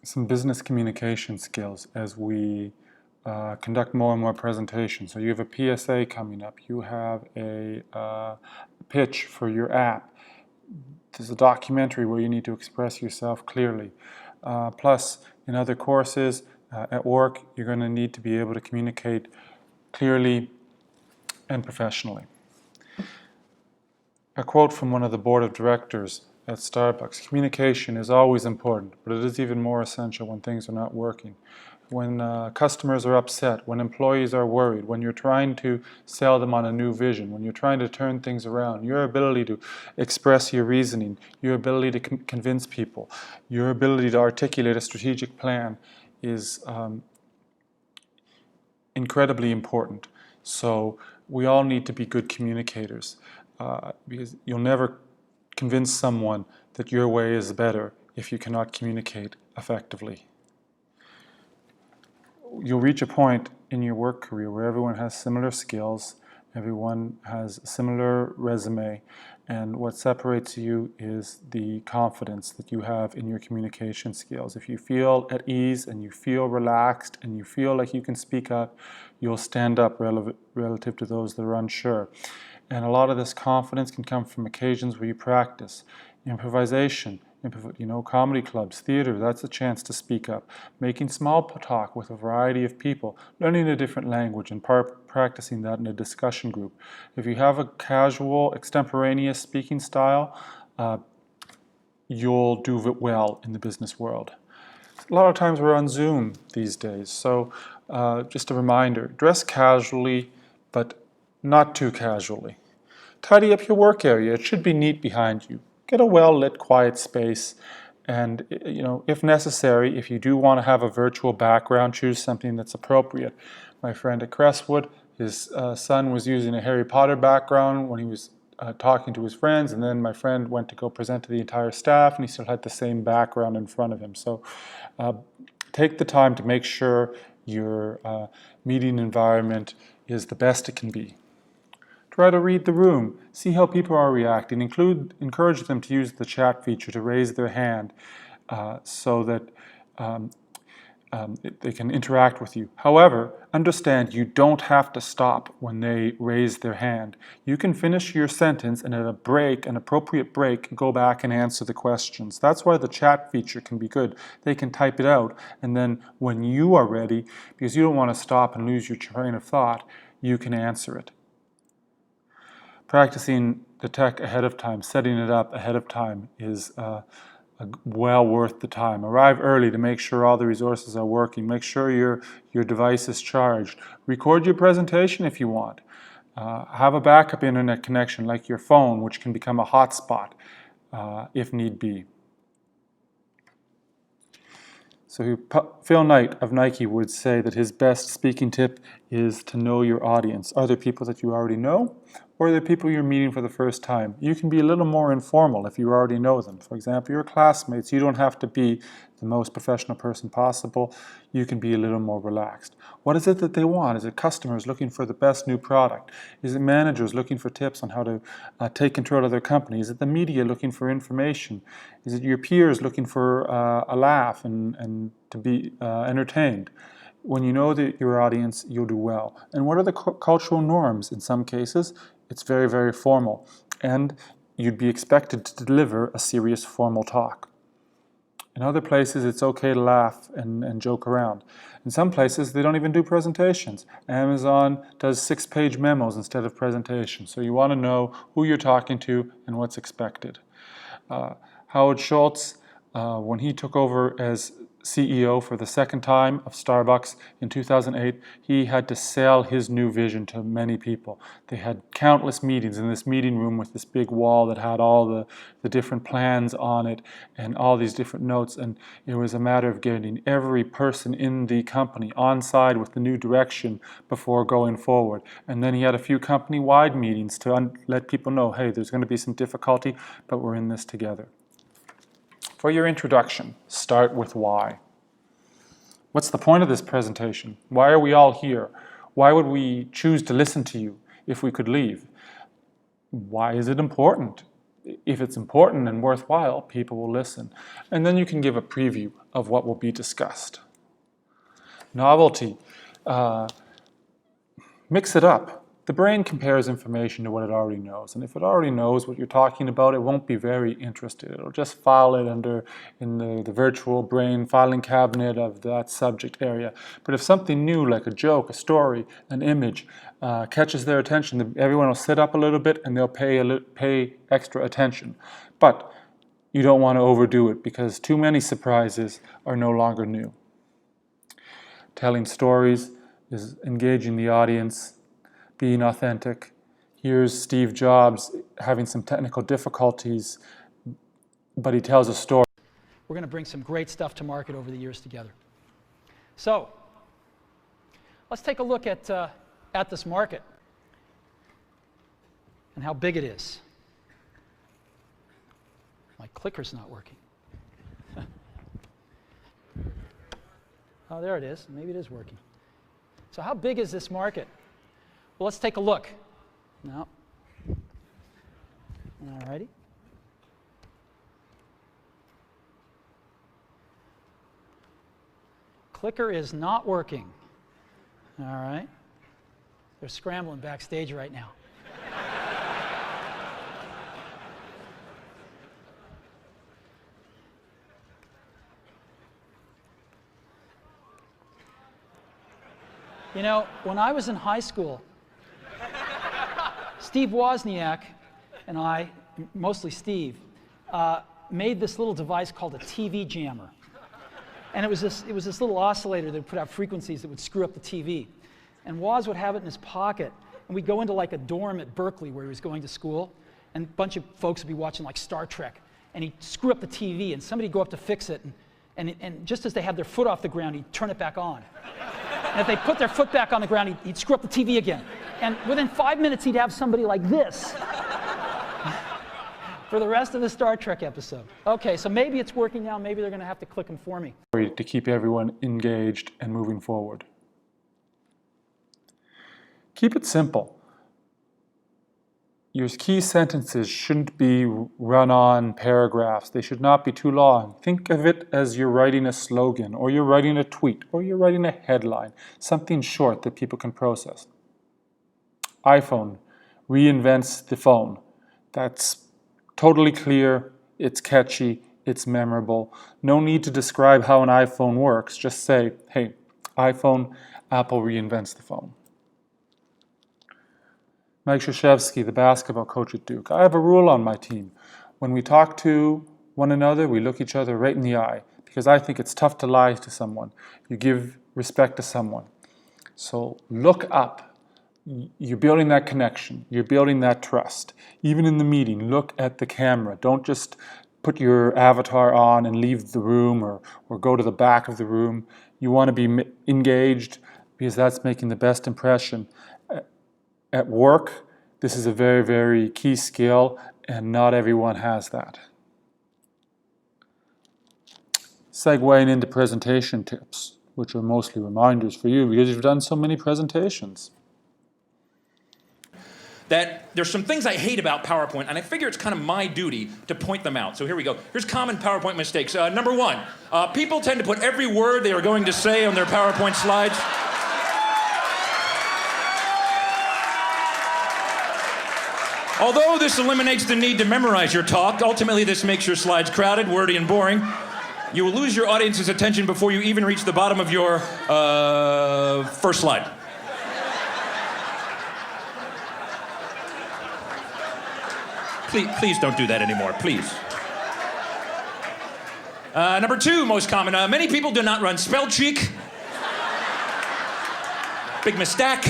some business communication skills as we conduct more and more presentations. So you have a PSA coming up, you have a pitch for your app, there's a documentary where you need to express yourself clearly. Plus, in other courses, at work, you're going to need to be able to communicate clearly and professionally. A quote from one of the board of directors at Starbucks: communication is always important, but it is even more essential when things are not working. When customers are upset, when employees are worried, when you're trying to sell them on a new vision, when you're trying to turn things around, your ability to express your reasoning, your ability to convince people, your ability to articulate a strategic plan is incredibly important. So we all need to be good communicators, because you'll never convince someone that your way is better if you cannot communicate effectively. You'll reach a point in your work career where everyone has similar skills, everyone has a similar resume, and what separates you is the confidence that you have in your communication skills. If you feel at ease and you feel relaxed and you feel like you can speak up, you'll stand up relative to those that are unsure. And a lot of this confidence can come from occasions where you practice. Improvisation, comedy clubs, theater, that's a chance to speak up. Making small talk with a variety of people, learning a different language and practicing that in a discussion group. If you have a casual, extemporaneous speaking style, you'll do well in the business world. A lot of times we're on Zoom these days, so just a reminder, dress casually, but not too casually. Tidy up your work area. It should be neat behind you. Get a well-lit, quiet space, and if necessary, if you do want to have a virtual background, choose something that's appropriate. My friend at Crestwood, his son was using a Harry Potter background when he was talking to his friends, and then my friend went to go present to the entire staff, and he still had the same background in front of him. So take the time to make sure your meeting environment is the best it can be. Try to read the room, see how people are reacting, encourage them to use the chat feature to raise their hand so that they can interact with you. However, understand you don't have to stop when they raise their hand. You can finish your sentence and at a break, an appropriate break, go back and answer the questions. That's why the chat feature can be good. They can type it out, and then when you are ready, because you don't want to stop and lose your train of thought, you can answer it. Practicing the tech ahead of time, setting it up ahead of time is well worth the time. Arrive early to make sure all the resources are working. Make sure your device is charged. Record your presentation if you want. Have a backup internet connection like your phone, which can become a hotspot if need be. So Phil Knight of Nike would say that his best speaking tip is to know your audience. Are there people that you already know, or are there people you're meeting for the first time? You can be a little more informal if you already know them. For example, your classmates, you don't have to be the most professional person possible. You can be a little more relaxed. What is it that they want? Is it customers looking for the best new product? Is it managers looking for tips on how to take control of their company? Is it the media looking for information? Is it your peers looking for a laugh and to be entertained? When you know your audience, you'll do well. And what are the cultural norms? In some cases, it's very, very formal. And you'd be expected to deliver a serious formal talk. In other places, it's okay to laugh and joke around. In some places, they don't even do presentations. Amazon does 6-page memos instead of presentations. So you want to know who you're talking to and what's expected. Howard Schultz, when he took over as CEO for the second time of Starbucks in 2008, he had to sell his new vision to many people. They had countless meetings in this meeting room with this big wall that had all the different plans on it and all these different notes, and it was a matter of getting every person in the company on side with the new direction before going forward. And then he had a few company-wide meetings to let people know, hey, there's going to be some difficulty, but we're in this together. For your introduction, start with why. What's the point of this presentation? Why are we all here? Why would we choose to listen to you if we could leave? Why is it important? If it's important and worthwhile, people will listen. And then you can give a preview of what will be discussed. Novelty. Mix it up. The brain compares information to what it already knows, and if it already knows what you're talking about, it won't be very interested. It'll just file it in the virtual brain filing cabinet of that subject area. But if something new, like a joke, a story, an image, catches their attention, everyone will sit up a little bit and they'll pay extra attention. But you don't want to overdo it, because too many surprises are no longer new. Telling stories is engaging the audience, being authentic. Here's Steve Jobs having some technical difficulties, but he tells a story. We're going to bring some great stuff to market over the years together. So, let's take a look at this market and how big it is. My clicker's not working. Oh, there it is. Maybe it is working. So how big is this market? Well, let's take a look. No. All righty. Clicker is not working. All right. They're scrambling backstage right now. You know, when I was in high school, Steve Wozniak and I, mostly Steve, made this little device called a TV jammer. And it was this little oscillator that would put out frequencies that would screw up the TV. And Woz would have it in his pocket. And we'd go into like a dorm at Berkeley where he was going to school, and a bunch of folks would be watching like Star Trek. And he'd screw up the TV, and somebody'd go up to fix it. And just as they had their foot off the ground, he'd turn it back on. And if they put their foot back on the ground, he'd screw up the TV again. And within 5 minutes, he'd have somebody like this for the rest of the Star Trek episode. Okay, so maybe it's working now. Maybe they're going to have to click them for me. To keep everyone engaged and moving forward. Keep it simple. Your key sentences shouldn't be run-on paragraphs. They should not be too long. Think of it as you're writing a slogan, or you're writing a tweet, or you're writing a headline, something short that people can process. iPhone reinvents the phone. That's totally clear, it's catchy, it's memorable. No need to describe how an iPhone works. Just say, hey, iPhone, Apple reinvents the phone. Mike Krzyzewski, the basketball coach at Duke. I have a rule on my team. When we talk to one another, we look each other right in the eye, because I think it's tough to lie to someone. You give respect to someone. So look up. You're building that connection. You're building that trust. Even in the meeting, look at the camera. Don't just put your avatar on and leave the room, or go to the back of the room. You want to be engaged, because that's making the best impression. At work, this is a very, very key skill, and not everyone has that. Segueing into presentation tips, which are mostly reminders for you because you've done so many presentations. That there's some things I hate about PowerPoint, and I figure it's kind of my duty to point them out. So here we go. Here's common PowerPoint mistakes. Number one, people tend to put every word they are going to say on their PowerPoint slides. Although this eliminates the need to memorize your talk, ultimately this makes your slides crowded, wordy, and boring. You will lose your audience's attention before you even reach the bottom of your first slide. Please don't do that anymore, please. Number two, most common, many people do not run spell check. Big mistake.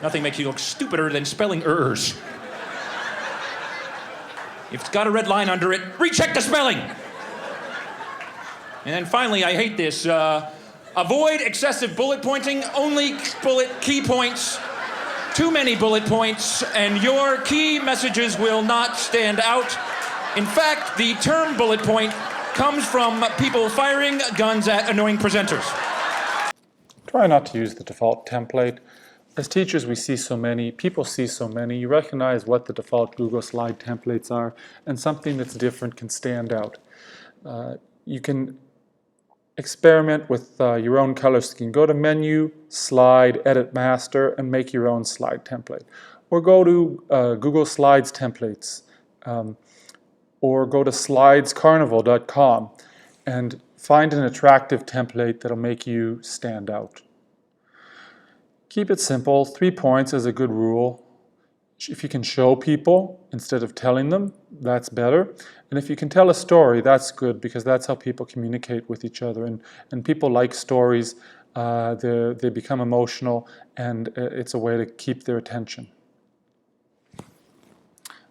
Nothing makes you look stupider than spelling errors. If it's got a red line under it, recheck the spelling. And then finally, I hate this. Avoid excessive bullet pointing, only bullet key points. Too many bullet points, and your key messages will not stand out. In fact, the term bullet point comes from people firing guns at annoying presenters. Try not to use the default template. As teachers, we see so many, people see so many, you recognize what the default Google slide templates are, and something that's different can stand out. You can experiment with your own color scheme. Go to Menu, Slide, Edit Master, and make your own slide template. Or go to Google Slides templates, or go to slidescarnival.com and find an attractive template that'll make you stand out. Keep it simple. 3 points is a good rule. If you can show people instead of telling them, that's better. And if you can tell a story, that's good, because that's how people communicate with each other. And people like stories. They become emotional, and it's a way to keep their attention.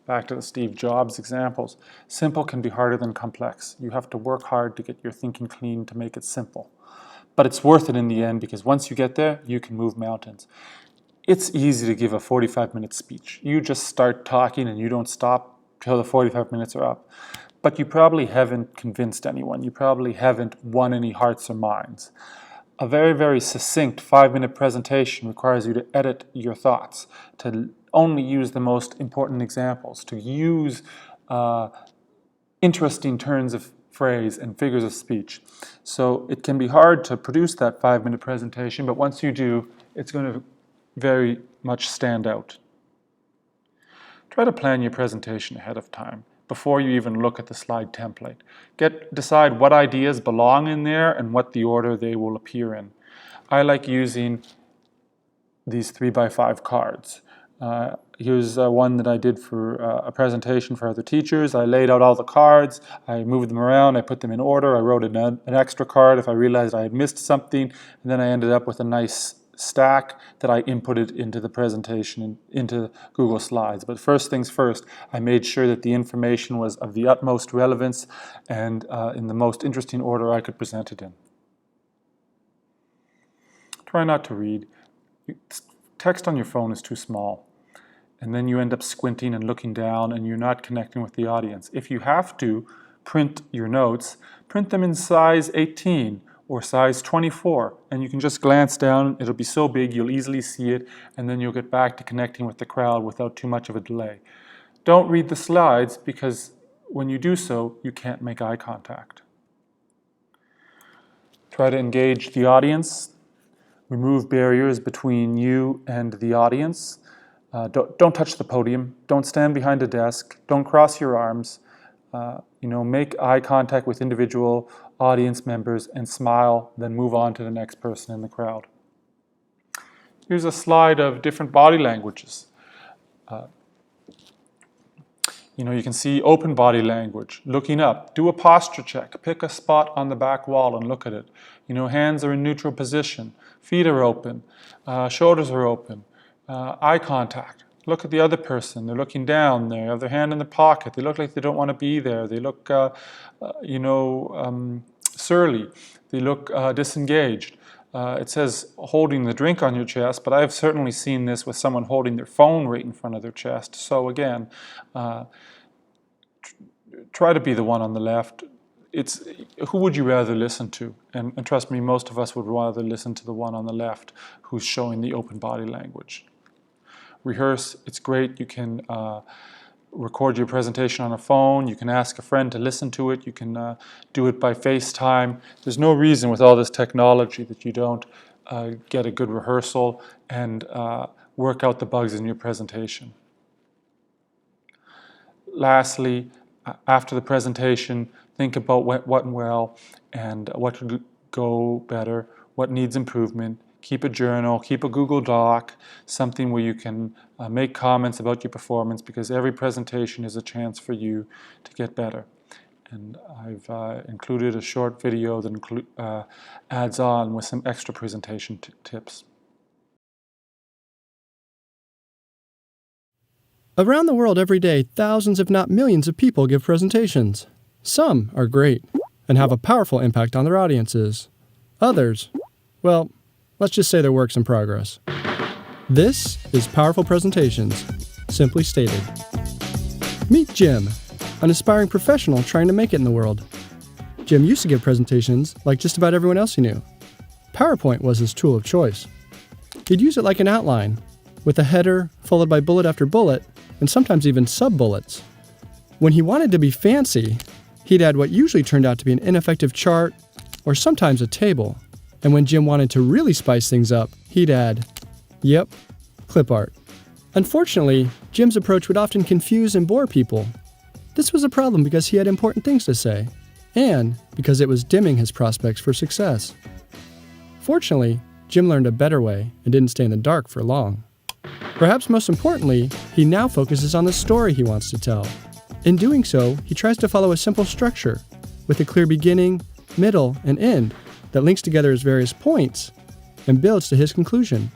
Back to the Steve Jobs examples. Simple can be harder than complex. You have to work hard to get your thinking clean to make it simple. But it's worth it in the end, because once you get there, you can move mountains. It's easy to give a 45-minute speech. You just start talking and you don't stop till the 45 minutes are up. But you probably haven't convinced anyone. You probably haven't won any hearts or minds. A very, very succinct 5-minute presentation requires you to edit your thoughts, to only use the most important examples, to use interesting turns of phrase and figures of speech. So it can be hard to produce that 5-minute presentation, but once you do, it's going to very much stand out. Try to plan your presentation ahead of time, before you even look at the slide template. Decide what ideas belong in there and what the order they will appear in. I like using these 3x5 cards. Here's one that I did for a presentation for other teachers. I laid out all the cards, I moved them around, I put them in order, I wrote an extra card if I realized I had missed something, and then I ended up with a nice stack that I inputted into the presentation, into Google Slides. But first things first, I made sure that the information was of the utmost relevance and in the most interesting order I could present it in. Try not to read. Text on your phone is too small, and then you end up squinting and looking down, and you're not connecting with the audience. If you have to print your notes, print them in size 18 or size 24, and you can just glance down. It'll be so big you'll easily see it, and then you'll get back to connecting with the crowd without too much of a delay. Don't read the slides, because when you do so, you can't make eye contact. Try to engage the audience. Remove barriers between you and the audience. Don't touch the podium. Don't stand behind a desk. Don't cross your arms. Make eye contact with individual audience members and smile, then move on to the next person in the crowd. Here's a slide of different body languages. You can see open body language, looking up, do a posture check, pick a spot on the back wall and look at it. Hands are in neutral position, feet are open, shoulders are open, eye contact. Look at the other person. They're looking down. They have their hand in the pocket. They look like they don't want to be there. They look, surly. They look disengaged. It says holding the drink on your chest, but I've certainly seen this with someone holding their phone right in front of their chest. So again, try to be the one on the left. Who would you rather listen to? And trust me, most of us would rather listen to the one on the left who's showing the open body language. Rehearse, it's great. You can record your presentation on a phone. You can ask a friend to listen to it. You can do it by FaceTime. There's no reason with all this technology that you don't get a good rehearsal and work out the bugs in your presentation. Lastly, after the presentation, think about what went well and what could go better, what needs improvement. Keep a journal, keep a Google Doc, something where you can make comments about your performance, because every presentation is a chance for you to get better. And I've included a short video that adds on with some extra presentation tips. Around the world every day, thousands if not millions of people give presentations. Some are great and have a powerful impact on their audiences. Others, well, let's just say they're works in progress. This is Powerful Presentations, simply stated. Meet Jim, an aspiring professional trying to make it in the world. Jim used to give presentations like just about everyone else he knew. PowerPoint was his tool of choice. He'd use it like an outline, with a header followed by bullet after bullet, and sometimes even sub-bullets. When he wanted to be fancy, he'd add what usually turned out to be an ineffective chart, or sometimes a table. And when Jim wanted to really spice things up, he'd add, yep, clip art. Unfortunately, Jim's approach would often confuse and bore people. This was a problem because he had important things to say, and because it was dimming his prospects for success. Fortunately, Jim learned a better way and didn't stay in the dark for long. Perhaps most importantly, he now focuses on the story he wants to tell. In doing so, he tries to follow a simple structure, with a clear beginning, middle, and end that links together his various points and builds to his conclusion.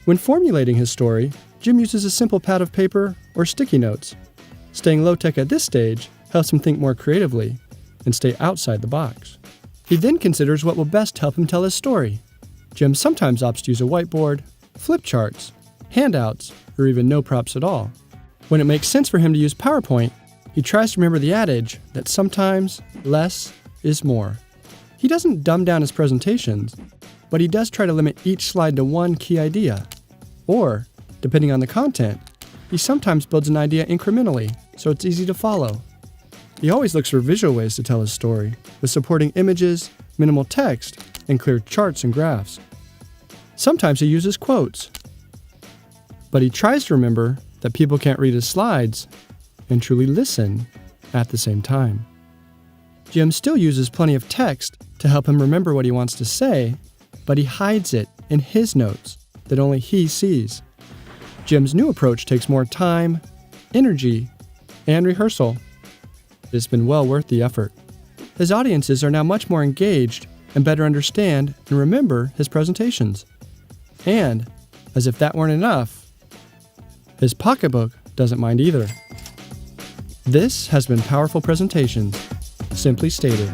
When formulating his story, Jim uses a simple pad of paper or sticky notes. Staying low-tech at this stage helps him think more creatively and stay outside the box. He then considers what will best help him tell his story. Jim sometimes opts to use a whiteboard, flip charts, handouts, or even no props at all. When it makes sense for him to use PowerPoint, he tries to remember the adage that sometimes less is more. He doesn't dumb down his presentations, but he does try to limit each slide to one key idea. Or, depending on the content, he sometimes builds an idea incrementally, so it's easy to follow. He always looks for visual ways to tell his story, with supporting images, minimal text, and clear charts and graphs. Sometimes he uses quotes, but he tries to remember that people can't read his slides and truly listen at the same time. Jim still uses plenty of text to help him remember what he wants to say, but he hides it in his notes that only he sees. Jim's new approach takes more time, energy, and rehearsal. It's been well worth the effort. His audiences are now much more engaged and better understand and remember his presentations. And, as if that weren't enough, his pocketbook doesn't mind either. This has been Powerful Presentations, simply stated.